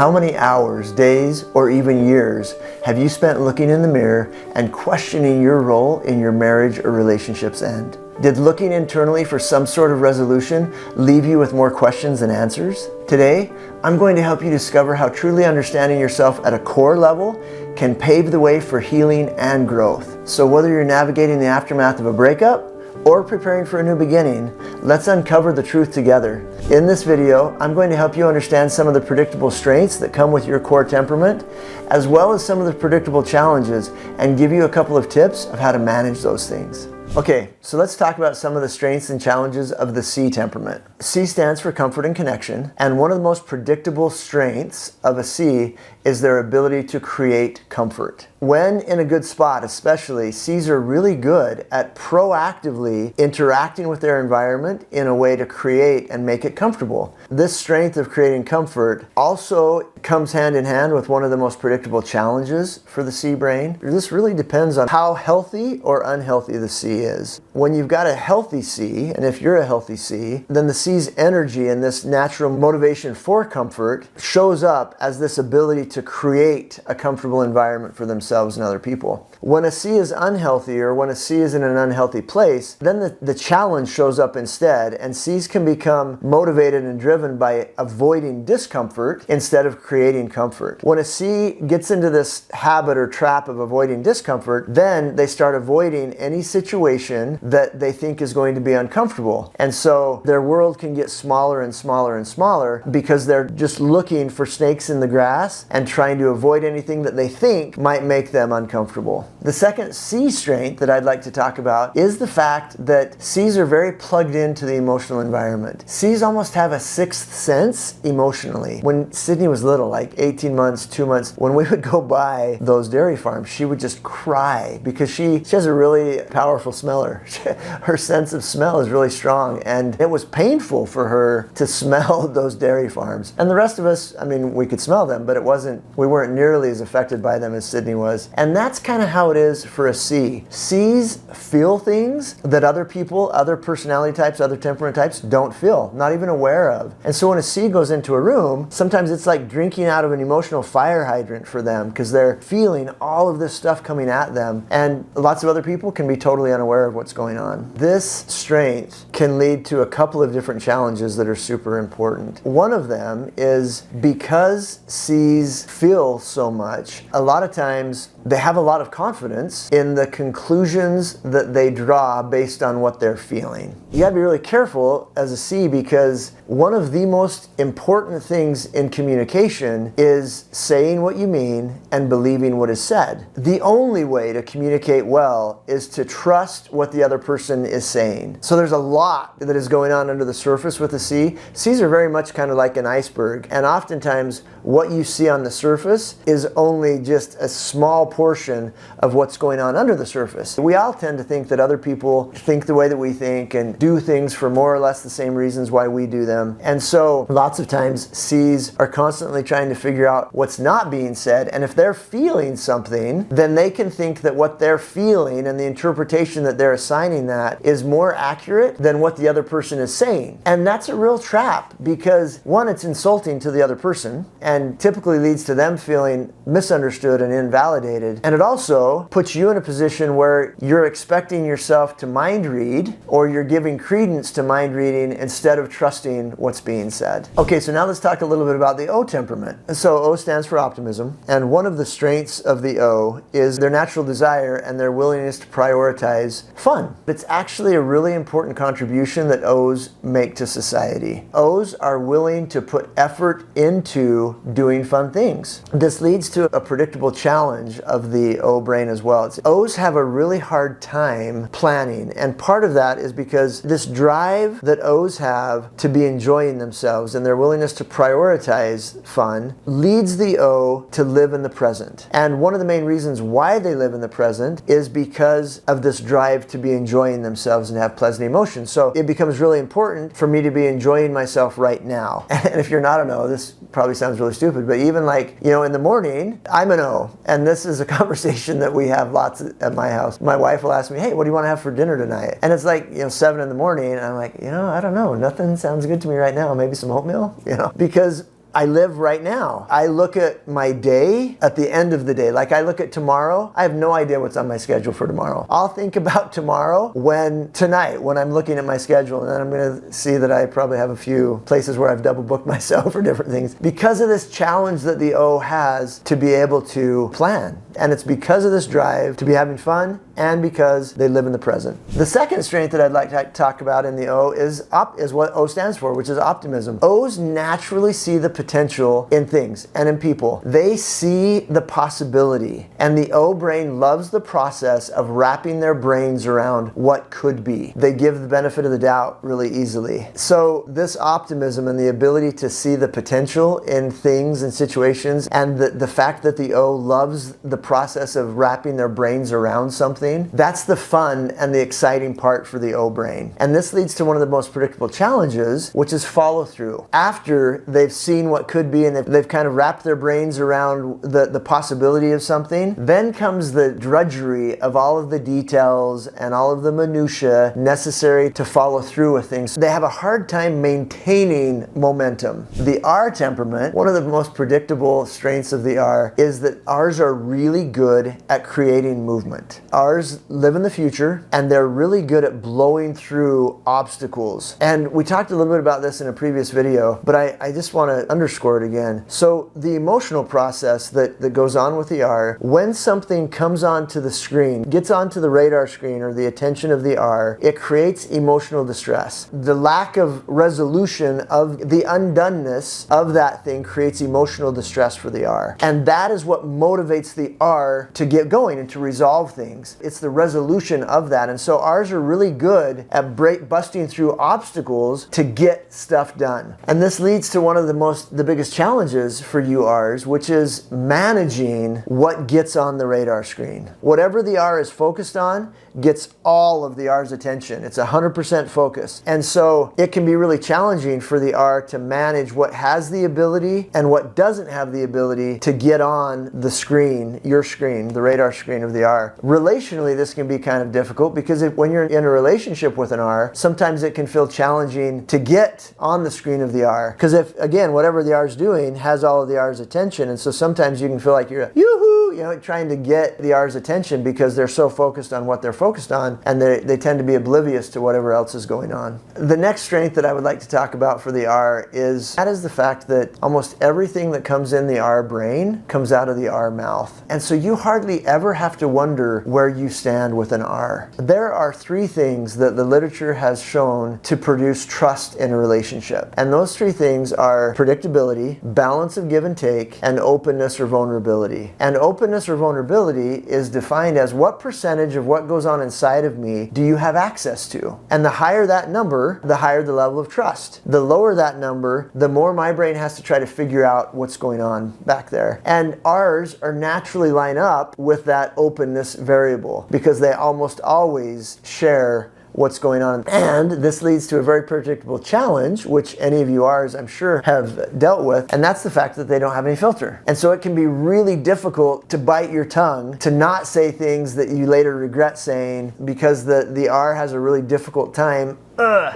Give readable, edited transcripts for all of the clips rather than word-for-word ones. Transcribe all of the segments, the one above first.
How many hours, days, or even years have you spent looking in the mirror and questioning your role in your marriage or relationship's end? Did looking internally for some sort of resolution leave you with more questions than answers? Today, I'm going to help you discover how truly understanding yourself at a core level can pave the way for healing and growth. So whether you're navigating the aftermath of a breakup or preparing for a new beginning, let's uncover the truth together. In this video, I'm going to help you understand some of the predictable strengths that come with your core temperament, as well as some of the predictable challenges, and give you a couple of tips of how to manage those things. Okay, so let's talk about some of the strengths and challenges of the C temperament. C stands for comfort and connection, and one of the most predictable strengths of a C is their ability to create comfort. When in a good spot, especially, C's are really good at proactively interacting with their environment in a way to create and make it comfortable. This strength of creating comfort also comes hand in hand with one of the most predictable challenges for the C brain. This really depends on how healthy or unhealthy the C is. When you've got a healthy C, and if you're a healthy C, then the C's energy and this natural motivation for comfort shows up as this ability to create a comfortable environment for themselves and other people. When a C is unhealthy, or when a C is in an unhealthy place, then the challenge shows up instead, and C's can become motivated and driven by avoiding discomfort instead of creating comfort. When a C gets into this habit or trap of avoiding discomfort, then they start avoiding any situation that they think is going to be uncomfortable. And so their world can get smaller and smaller and smaller because they're just looking for snakes in the grass and trying to avoid anything that they think might make them uncomfortable. The second C strength that I'd like to talk about is the fact that C's are very plugged into the emotional environment. C's almost have a sixth sense emotionally. When Sydney was little, like 18 months, 2 months, when we would go by those dairy farms, she would just cry because she has a really powerful smeller. Her sense of smell is really strong, and it was painful for her to smell those dairy farms. And the rest of us, I mean, we could smell them, but we weren't nearly as affected by them as Sydney was. And that's kind of how it is for a C. C's feel things that other people, other personality types, other temperament types don't feel, not even aware of. And so when a C goes into a room, sometimes it's like drinking out of an emotional fire hydrant for them because they're feeling all of this stuff coming at them, and lots of other people can be totally unaware of what's going on. This strength can lead to a couple of different challenges that are super important. One of them is because C's feel so much, a lot of times they have a lot of confidence in the conclusions that they draw based on what they're feeling. You gotta be really careful as a C, because one of the most important things in communication is saying what you mean and believing what is said. The only way to communicate well is to trust what the other person is saying. So there's a lot that is going on under the surface with a C. C's are very much kind of like an iceberg, and oftentimes what you see on the surface is only just a small portion of what's going on under the surface. We all tend to think that other people think the way that we think and do things for more or less the same reasons why we do them. And so lots of times C's are constantly trying to figure out what's not being said, and if they're feeling something, then they can think that what they're feeling and the interpretation that they're assigning that is more accurate than what the other person is saying. And that's a real trap, because one, it's insulting to the other person and typically leads to them feeling misunderstood and invalidated. And it also puts you in a position where you're expecting yourself to mind read, or you're giving credence to mind reading instead of trusting what's being said. Okay, so now let's talk a little bit about the O temperament. So O stands for optimism, and one of the strengths of the O is their natural desire and their willingness to prioritize fun. It's actually a really important contribution that O's make to society. O's are willing to put effort into doing fun things. This leads to a predictable challenge of the O brain as well. O's have a really hard time planning, and part of that is because this drive that O's have to be enjoying themselves and their willingness to prioritize fun leads the O to live in the present. And one of the main reasons why they live in the present is because of this drive to be enjoying themselves and have pleasant emotions. So it becomes really important for me to be enjoying myself right now. And if you're not an O, this probably sounds really stupid, but even like, in the morning, I'm an O. And this is a conversation that we have lots at my house. My wife will ask me, hey, what do you want to have for dinner tonight? And it's like, 7 in the morning, and I'm like, I don't know, nothing sounds good to me right now. Maybe some oatmeal, because I live right now. I look at my day at the end of the day. Like I look at tomorrow, I have no idea what's on my schedule for tomorrow. I'll think about tomorrow tonight when I'm looking at my schedule, and then I'm going to see that I probably have a few places where I've double booked myself for different things because of this challenge that the O has to be able to plan. And it's because of this drive to be having fun and because they live in the present. The second strength that I'd like to talk about in the O is what O stands for, which is optimism. O's naturally see the potential in things and in people. They see the possibility, and the O brain loves the process of wrapping their brains around what could be. They give the benefit of the doubt really easily. So this optimism and the ability to see the potential in things and situations, and the fact that the O loves the process of wrapping their brains around something, that's the fun and the exciting part for the O brain. And this leads to one of the most predictable challenges, which is follow through. After they've seen what could be and they've kind of wrapped their brains around the possibility of something, then comes the drudgery of all of the details and all of the minutia necessary to follow through with things. They have a hard time maintaining momentum. The R temperament, one of the most predictable strengths of the R, is that R's are really good at creating movement. R's live in the future, and they're really good at blowing through obstacles. And we talked a little bit about this in a previous video, but I just want to underscore it again. So the emotional process that goes on with the R, when something comes onto the screen, gets onto the radar screen or the attention of the R, it creates emotional distress. The lack of resolution of the undoneness of that thing creates emotional distress for the R. And that is what motivates the R to get going and to resolve things. It's the resolution of that. And so R's are really good at busting through obstacles to get stuff done. And this leads to one of the biggest challenges for you R's, which is managing what gets on the radar screen. Whatever the R is focused on gets all of the R's attention. It's 100% focus. And so it can be really challenging for the R to manage what has the ability and what doesn't have the ability to get on the screen, your screen, the radar screen of the R. Relationally, this can be kind of difficult because when you're in a relationship with an R, sometimes it can feel challenging to get on the screen of the R. Because if, again, whatever the R is doing has all of the R's attention, and so sometimes you can feel like you're yoo-hoo, trying to get the R's attention because they're so focused on what they're focused on, and they tend to be oblivious to whatever else is going on. The next strength that I would like to talk about for the R is the fact that almost everything that comes in the R brain comes out of the R mouth. And so you hardly ever have to wonder where you stand with an R. There are 3 things that the literature has shown to produce trust in a relationship. And those 3 things are predictability, balance of give and take, and openness or vulnerability. And openness or vulnerability is defined as what percentage of what goes on inside of me do you have access to? And the higher that number, the higher the level of trust. The lower that number, the more my brain has to try to figure out what's going on back there. And R's are naturally line up with that openness variable because they almost always share what's going on. And this leads to a very predictable challenge, which any of you R's, I'm sure, have dealt with, and that's the fact that they don't have any filter. And so it can be really difficult to bite your tongue, to not say things that you later regret saying because the R has a really difficult time.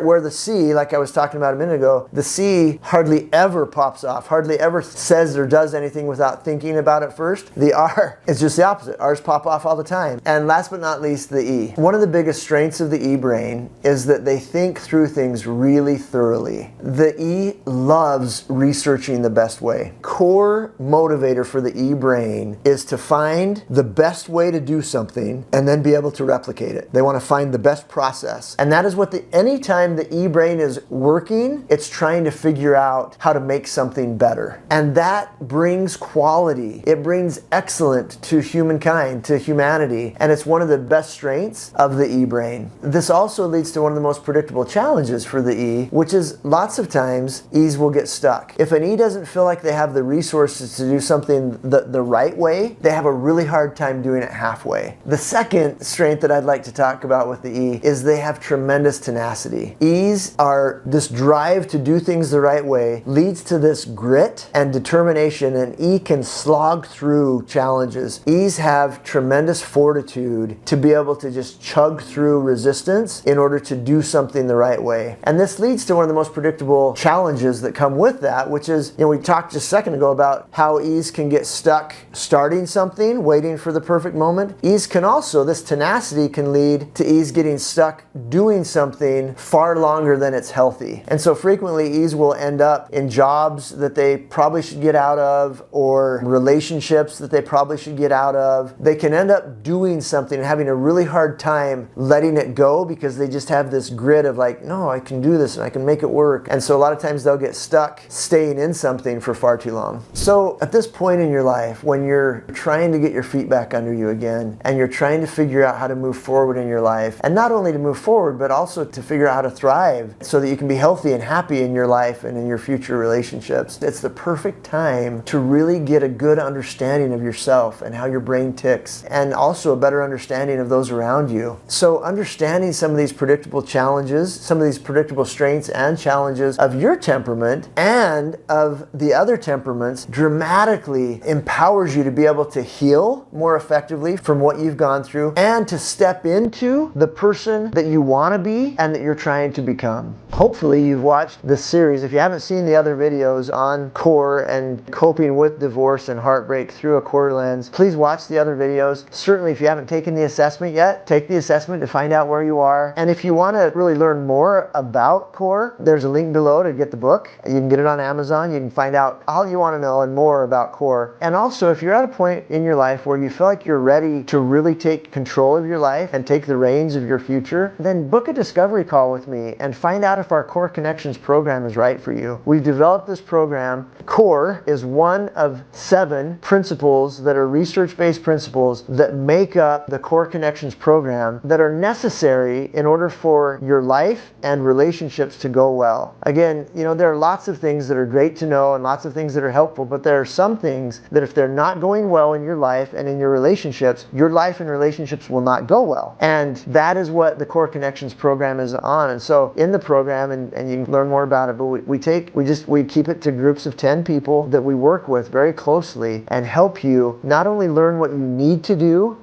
Where the C, like I was talking about a minute ago, the C hardly ever pops off, hardly ever says or does anything without thinking about it first. The R is just the opposite. R's pop off all the time. And last but not least, the E. One of the biggest strengths of the E brain is that they think through things really thoroughly. The E loves researching the best way. Core motivator for the E brain is to find the best way to do something and then be able to replicate it. They want to find the best process. And that is what anytime the E brain is working, it's trying to figure out how to make something better. And that brings quality. It brings excellent to humankind, to humanity. And it's one of the best strengths of the E brain. This also leads to one of the most predictable challenges for the E, which is lots of times E's will get stuck. If an E doesn't feel like they have the resources to do something the right way, they have a really hard time doing it halfway. The second strength that I'd like to talk about with the E is they have tremendous tenacity. tenacity. E's are this drive to do things the right way, leads to this grit and determination, and E can slog through challenges. E's have tremendous fortitude to be able to just chug through resistance in order to do something the right way. And this leads to one of the most predictable challenges that come with that, which is, we talked just a second ago about how E's can get stuck starting something, waiting for the perfect moment. E's can also, this tenacity can lead to E's getting stuck doing something far longer than it's healthy. And so frequently E's will end up in jobs that they probably should get out of, or relationships that they probably should get out of. They can end up doing something and having a really hard time letting it go because they just have this grit of like, no, I can do this and I can make it work. And so a lot of times they'll get stuck staying in something for far too long. So at this point in your life, when you're trying to get your feet back under you again, and you're trying to figure out how to move forward in your life, and not only to move forward, but also to figure out how to thrive so that you can be healthy and happy in your life and in your future relationships, it's the perfect time to really get a good understanding of yourself and how your brain ticks, and also a better understanding of those around you. So understanding some of these predictable challenges, some of these predictable strengths and challenges of your temperament and of the other temperaments dramatically empowers you to be able to heal more effectively from what you've gone through and to step into the person that you want to be and that you're trying to become. Hopefully you've watched this series. If you haven't seen the other videos on core and coping with divorce and heartbreak through a core lens, please watch the other videos. Certainly if you haven't taken the assessment yet, take the assessment to find out where you are. And if you want to really learn more about core, there's a link below to get the book. You can get it on Amazon. You can find out all you want to know and more about core. And also, if you're at a point in your life where you feel like you're ready to really take control of your life and take the reins of your future, then book a discovery call with me and find out if our Core Connections program is right for you. We've developed this program. Core is one of 7 principles that are research-based principles that make up the Core Connections program that are necessary in order for your life and relationships to go well. Again, there are lots of things that are great to know and lots of things that are helpful, but there are some things that if they're not going well in your life and in your relationships, your life and relationships will not go well. And that is what the Core Connections program is on. And so in the program, and you can learn more about it, but we keep it to groups of 10 people that we work with very closely and help you not only learn what you need to do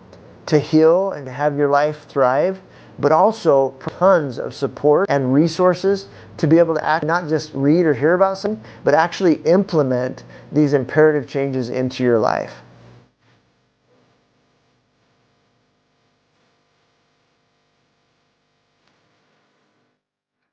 to heal and to have your life thrive, but also tons of support and resources to be able to not just read or hear about something, but actually implement these imperative changes into your life.